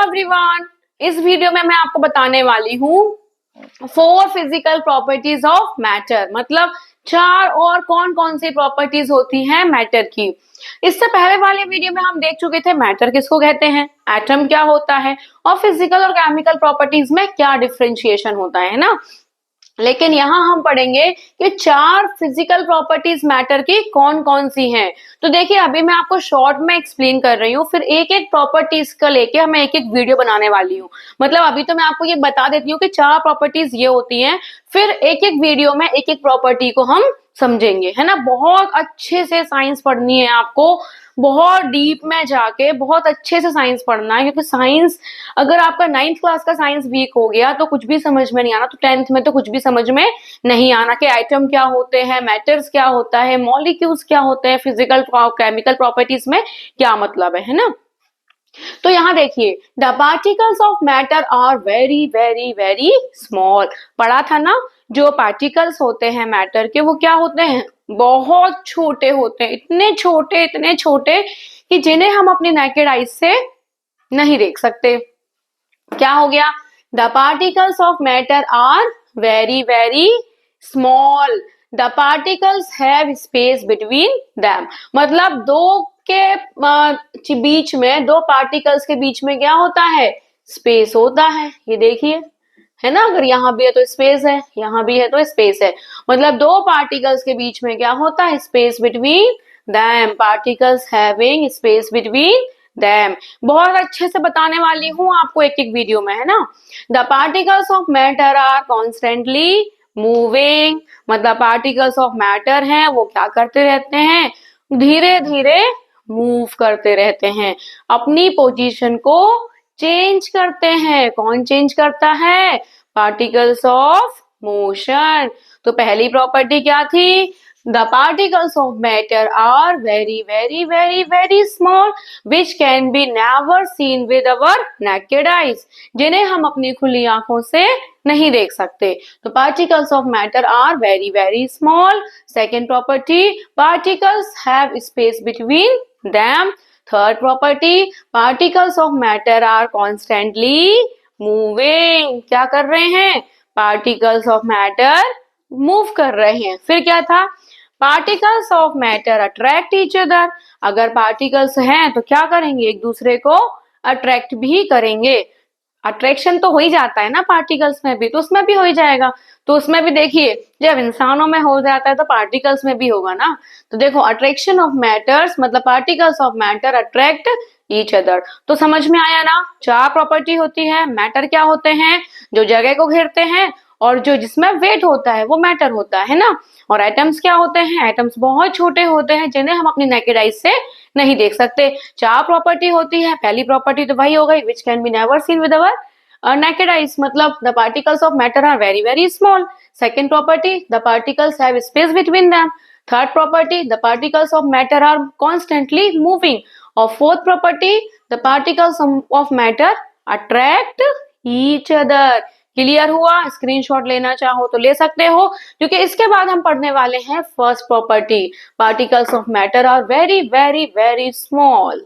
Everyone, इस video में मैं आपको बताने वाली हूँ 4 फिजिकल प्रॉपर्टीज ऑफ मैटर। मतलब 4 और कौन कौन सी प्रॉपर्टीज होती हैं मैटर की। इससे पहले वाले वीडियो में हम देख चुके थे मैटर किसको कहते हैं, एटम क्या होता है और फिजिकल और केमिकल प्रॉपर्टीज में क्या डिफरेंशिएशन होता है ना। लेकिन यहाँ हम पढ़ेंगे कि 4 फिजिकल प्रॉपर्टीज मैटर की कौन कौन सी हैं। तो देखिए अभी मैं आपको शॉर्ट में एक्सप्लेन कर रही हूँ, फिर एक एक प्रॉपर्टीज का लेके मैं एक एक वीडियो बनाने वाली हूँ। मतलब अभी तो मैं आपको ये बता देती हूँ कि 4 प्रॉपर्टीज ये होती हैं, फिर एक एक वीडियो में एक एक प्रॉपर्टी को हम समझेंगे, है ना। बहुत अच्छे से साइंस पढ़नी है आपको, बहुत डीप में जाके बहुत अच्छे से साइंस पढ़ना है, क्योंकि साइंस अगर आपका 9th क्लास का साइंस वीक हो गया तो कुछ भी समझ में नहीं आना, तो 10th में तो कुछ भी समझ में नहीं आना कि एटम क्या होते हैं, मैटर्स क्या होता है, मॉलिक्यूल्स क्या होते हैं, फिजिकल केमिकल प्रॉपर्टीज में क्या मतलब है ना। तो यहाँ देखिए, the particles of matter are very very very small. पढ़ा था ना, जो पार्टिकल्स होते हैं मैटर के वो क्या होते हैं, बहुत छोटे होते हैं, इतने छोटे कि जिन्हें हम अपनी नेकेड आईज से नहीं देख सकते। क्या हो गया, the particles of matter are very very small, the particles have space between them. मतलब दो के बीच में, दो पार्टिकल्स के बीच में क्या होता है, स्पेस होता है। ये देखिए, है ना, अगर यहाँ भी है तो स्पेस है, यहाँ भी है तो स्पेस है। मतलब दो पार्टिकल्स के बीच में क्या होता है, space between them, particles having space between them. बहुत अच्छे से बताने वाली हूँ आपको एक एक वीडियो में, है ना। The particles of matter are constantly moving. मतलब पार्टिकल्स ऑफ मैटर हैं वो क्या करते रहते हैं, धीरे धीरे मूव करते रहते हैं, अपनी पोजीशन को चेंज करते हैं। कौन चेंज करता है, पार्टिकल्स ऑफ मोशन। तो पहली प्रॉपर्टी क्या थी, the particles of matter are very very very very small which can be never seen with our naked eyes, जिन्हें हम अपनी खुली आंखों से नहीं देख सकते। तो particles of matter are very very small. Second property, particles have space between them. Third property, particles of matter are constantly moving. क्या कर रहे हैं, पार्टिकल्स ऑफ मैटर मूव कर रहे हैं। फिर क्या था, particles of matter attract each other. अगर पार्टिकल्स हैं तो क्या करेंगे, एक दूसरे को अट्रैक्ट भी करेंगे। अट्रैक्शन तो हो ही जाता है ना पार्टिकल्स में भी, तो उसमें भी हो ही जाएगा। तो उसमें भी देखिए, जब इंसानों में हो जाता है तो पार्टिकल्स में भी होगा ना। तो देखो, अट्रैक्शन ऑफ मैटर्स मतलब particles of matter attract each other. तो समझ में आया ना, 4 प्रॉपर्टी होती है। मैटर क्या होते हैं, जो जगह को घेरते हैं, और जो जिसमें वेट होता है वो मैटर होता है ना। और एटम्स क्या होते हैं, एटम्स बहुत छोटे होते हैं जिन्हें हम अपनी नेकेड आईज से नहीं देख सकते। 4 प्रॉपर्टी होती है। पहली प्रॉपर्टी तो वही हो गई, which can be never seen with our naked eyes, मतलब the particles of matter are very very small. Second property, the particles have space between them. Third property, the particles of matter are constantly moving. और fourth property, the particles of matter attract each other. Clear हुआ, screenshot लेना चाहो तो ले सकते हो, क्योंकि इसके बाद हम पढ़ने वाले हैं first property, particles of matter are very very very small.